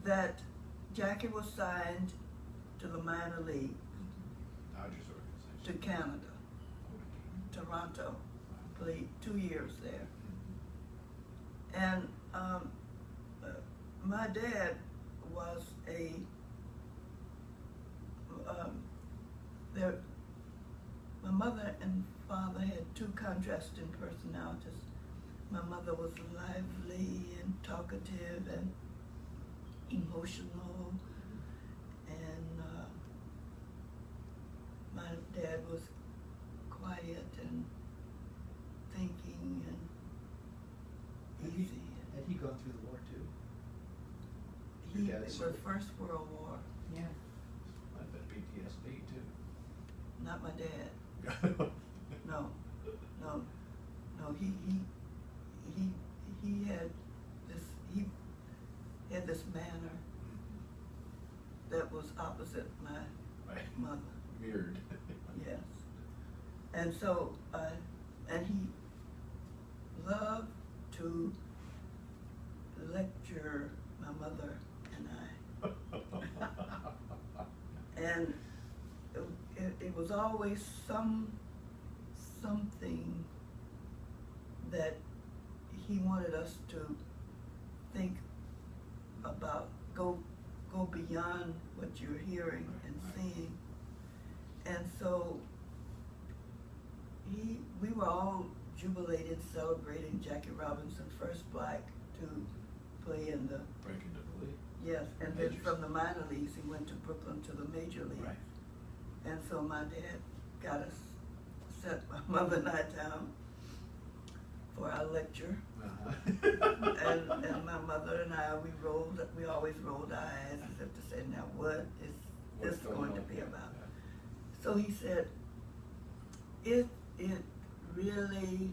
that Jackie was signed to the minor league, Dodgers organization. to Canada, Toronto, played 2 years there. And my dad was my mother and father had two contrasting personalities. My mother was lively and talkative and emotional, and my dad was quiet and thinking and easy. Had he gone through the war too? It was the First World War. Yeah. I've had PTSD too. Not my dad. No. He had this manner that was opposite my mother. Mirrored. Yes. And so, and he loved to lecture my mother and I. And it was always something that he wanted us to think about, go beyond what you're hearing and seeing. And so we were all jubilated, celebrating Jackie Robinson, first black to play in the Break into the league. yes, and then from the minor leagues he went to Brooklyn to the major leagues. Right. And so my dad got us, set my mother and I down for our lecture. And my mother and I, we always rolled our eyes as if to say, now what is this going to be about? So he said, it really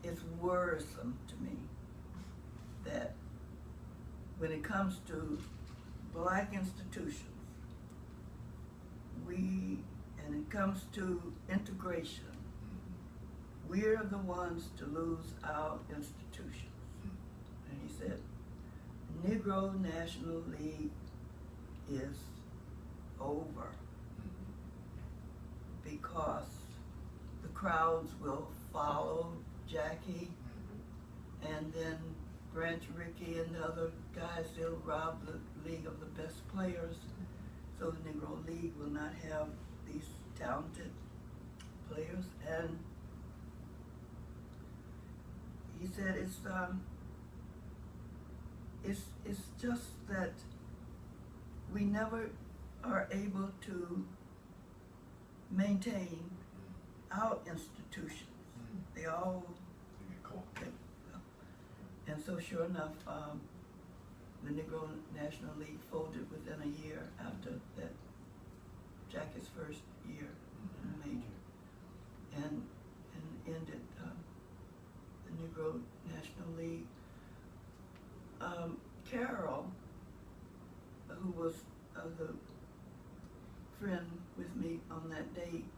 is worrisome to me that when it comes to black institutions, and it comes to integration, we're the ones to lose our institutions. And he said, Negro National League is over because the crowds will follow Jackie, and then Branch Rickey and the other guys, they'll rob the league of the best players. So the Negro League will not have these talented players. And he said it's just that we never are able to maintain our institutions. They all and so sure enough, the Negro National League folded within a year after that, Jackie's first year in the major, and ended the Negro National League. Carol, who was the friend with me on that date,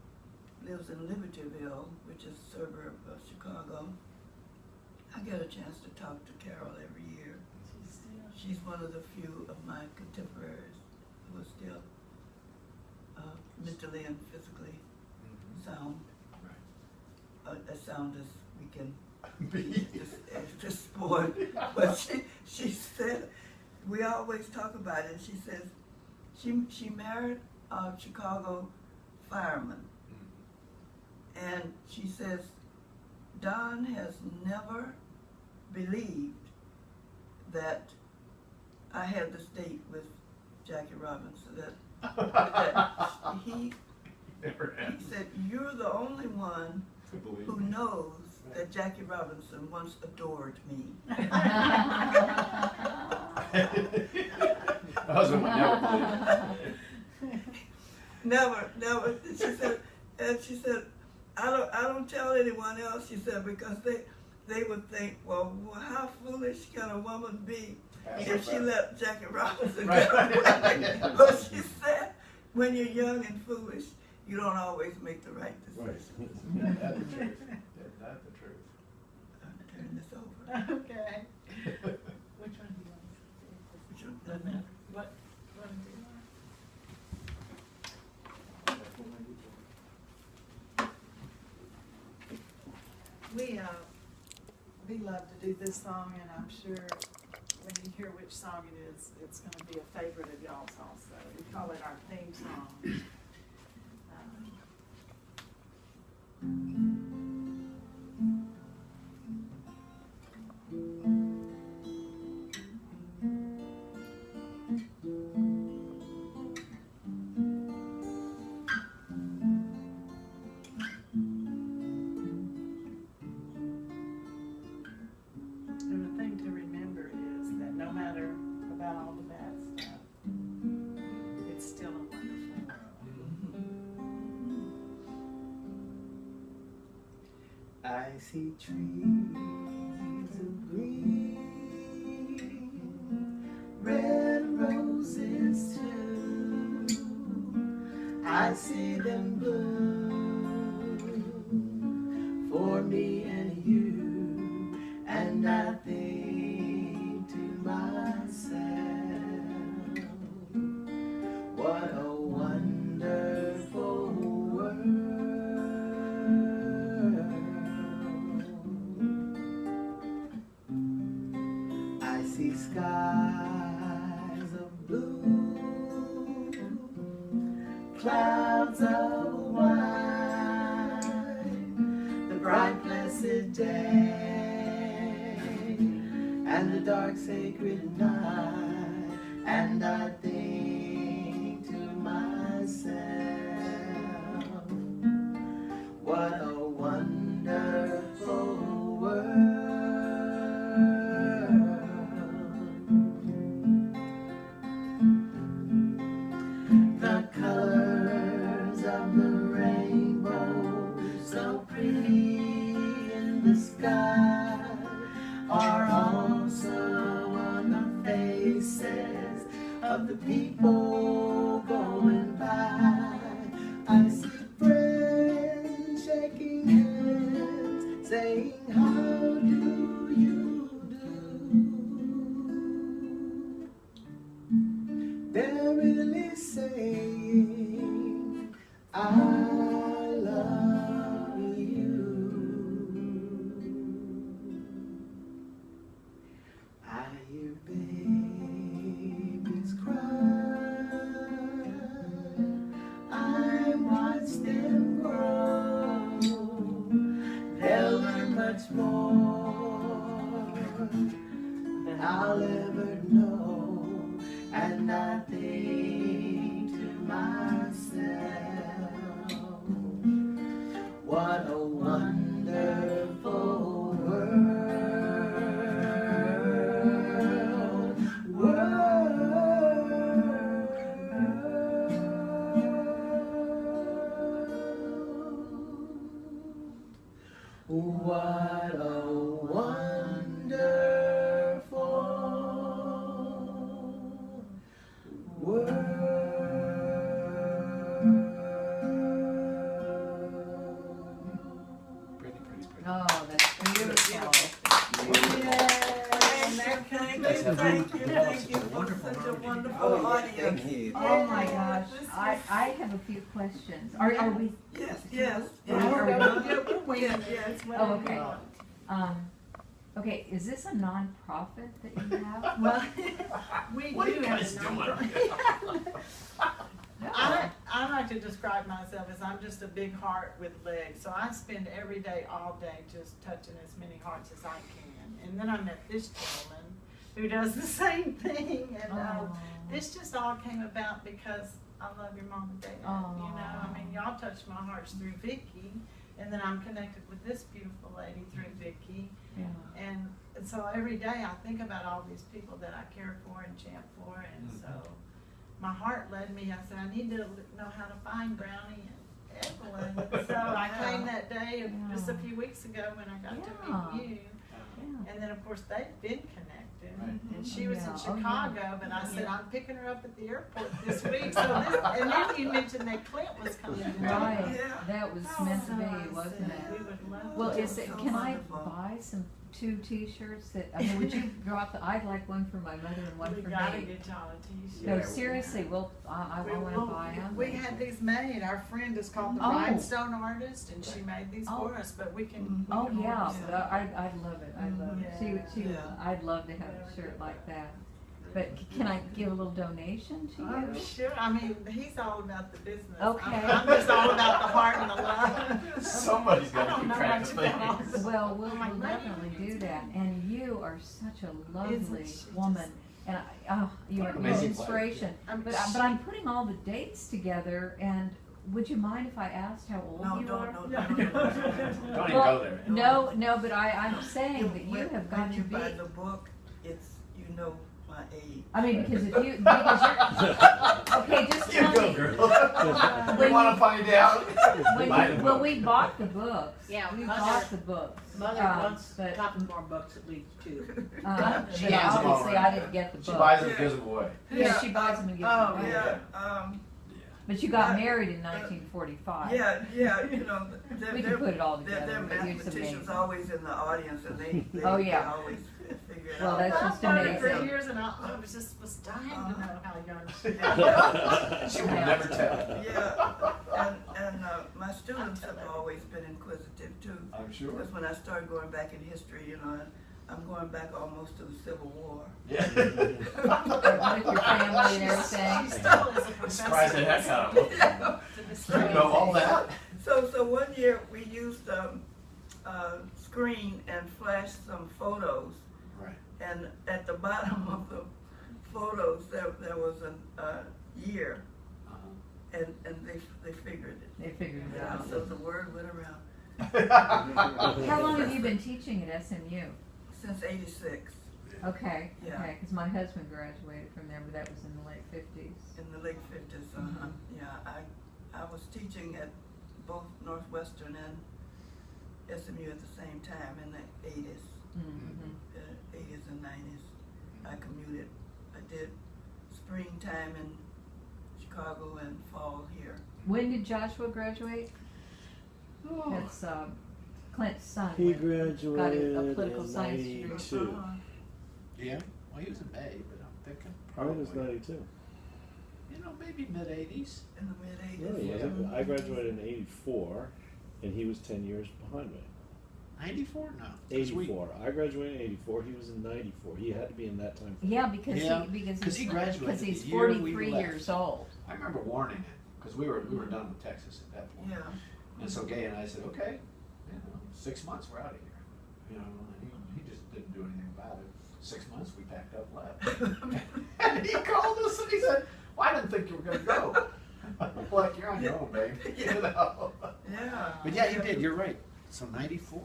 lives in Libertyville, which is a suburb of Chicago. I get a chance to talk to Carol every year. She's one of the few of my contemporaries who are still mentally and physically sound. As sound as we can be at this point. But she said, we always talk about it. She says she married a Chicago fireman, and she says Don has never believed that I had this date with Jackie Robinson. That he said, you're the only one who knows that Jackie Robinson once adored me. My husband would never believe it. Never. She said, I don't tell anyone else. She said, because they would think, well, how foolish can a woman be if she let Jackie Robinson get away? But she said, when you're young and foolish, you don't always make the right decision. Right. That's the truth. That's the truth. I'm going to turn this over. Okay. Which one do you want to say? Doesn't matter. What do we love to do this song, and I'm sure when you hear which song it is, it's going to be a favorite of y'all's also. We call it our theme song. And the thing to remember is that no matter about all the bad stuff, it's still a wonderful world. I see trees of green, red roses too. I see them bloom for me and you, and I think to myself, what a wonderful world. I see skies of blue, clouds of white, the bright blessed day, and the dark sacred night, and I think to myself, what a wonderful world. The colors of the rainbow, so pretty in the sky, are also on the faces of the people going by. I see friends shaking hands, saying, how do you do? They're really saying, I love you. I hear babies cry, I watch them grow. They'll learn much more than I'll ever know, and I think to myself, what a wonderful what a wonderful world. Pretty. Oh, that's beautiful. Thank you for such a wonderful audience. Oh my gosh, I have a few questions. Are we? Yes. We're waiting. Oh, okay. Okay, is this a nonprofit that you have? Well, we What are do you have guys a doing? nonprofit. No. I like to describe myself as I'm just a big heart with legs. So I spend every day, all day, just touching as many hearts as I can. And then I met this gentleman who does the same thing. And Oh. this just all came about because I love your mom and dad. Oh. You know, I mean, y'all touched my hearts through Vicky. And then I'm connected with this beautiful lady through Vicky. Yeah. And so every day I think about all these people that I care for and champ for, and so my heart led me. I said, I need to know how to find Brownie and Evelyn. So I came that day just a few weeks ago when I got to meet you. Yeah. And then of course they've been connected. Right. And she was Yeah. in Oh, Chicago, yeah. but I said, I'm picking her up at the airport this week. So this, and then you mentioned that Clint was coming. Right, Yeah. that was So meant to I be, wasn't said, we it? would love Well, to. is it, So can I wonderful. buy some two T-shirts that, I mean, would you drop I'd like one for my mother and one We for gotta me. get y'all a t-shirt. No, Yeah, seriously, I wanna buy them. We had these made, our friend is called the Oh. Rhinestone Artist, and she made these Oh. for us, but we can. we Oh, can yeah, order some. I'd love it, I'd love it. She, Yeah. I'd love to have a shirt like that. But can I give a little donation to I'm you? sure, I mean, he's all about the business. Okay. I'm just all about the heart and the love. Somebody's I gotta don't keep know track much of about all things. this. Well, we'll I'm like, definitely do that. And you are such a lovely Isn't she woman. And you are an Amazing inspiration. But I'm putting all the dates together, and would you mind if I asked how old No, you are? no. Don't even Well, go there. No, but I'm saying that you have got When to you be. buy the book, it's, you know my age. I mean, because if you, because you're, okay, just You tell go, me. girl. When You wanna you- find out? Buy the Well, book. we bought the books. Yeah, We Mother- bought the books. Mother wants but, a couple more books at least too. She but has them obviously I already. didn't get the book. She buys them, gives them away. Yeah, she buys them and gives Oh, them away. Yeah, But you got married in 1945. yeah, you know, they're, We can put it all they're together, but it's mathematicians amazing. always in the audience, and they Oh, yeah. they always figure it Well, out. that's I've just known her for amazing. years, and I was dying to know how young she is. She will Yeah. never tell. Yeah, and my students have always been inquisitive too. I'm sure. Because when I started going back in history, you know, I'm going back almost to the Civil War. Yeah. With your family and everything. She still is a professor. Surprise the heck out of them. To this You day. know all that? So one year we used screen and flashed some photos, Right. and at the bottom of the photos there was a year, Uh-huh. and they figured it. They figured it Yeah, out. so the word went around How long have you been teaching at SMU? since '86 Okay, Yeah. okay, because my husband graduated from there, but that was in the late 50s. in the late '50s. Yeah, I was teaching at both Northwestern and SMU at the same time in the '80s. Mm-hmm. 80s and 90s. I commuted. I did springtime in Chicago and fall here. When did Joshua graduate? That's Clint's son. He got graduated a political in science degree. 92. Yeah, well, he was in May, but I'm thinking Mine was probably, 92. you know, maybe mid-80s. In the mid Really? 80s. Was it? I graduated in 84, and he was 10 years behind me. 94? No. 'Cause we- 84. I graduated in 84. He was in 94. He had to be in that time. Yeah, because Yeah, because he graduated because he's the year we 43 left. years old. I remember warning him, because we were done with Texas at that point. Yeah. And so Gay and I said, okay, 6 months, we're out of here. You know, and he just didn't do anything about it. 6 months, we packed up, left. And he called us and he said, well, I didn't think you were gonna go. I'm like, you're on your own, babe. Yeah. You know? Yeah. But yeah, he did, you're right. So 94.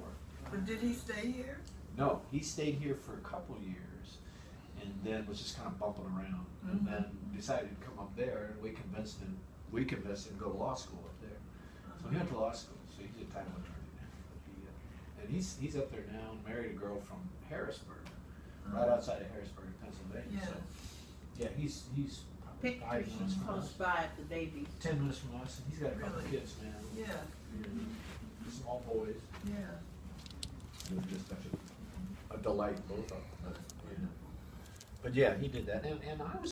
But did he stay here? No, he stayed here for a couple years and then was just kind of bumping around. And then decided to come up there, and we convinced him to go to law school up there. So he went to law school, so he's a title attorney now. But and he's up there now and married a girl from Harrisburg, right outside of Harrisburg, Pennsylvania. Yeah. So yeah, he's probably 5 Pictures minutes from close us, by at the baby. 10 minutes from us, and he's got a couple of Really? kids now. Yeah. Small boys. Yeah. It was just such a delight, both of them. But yeah, he did that, and I was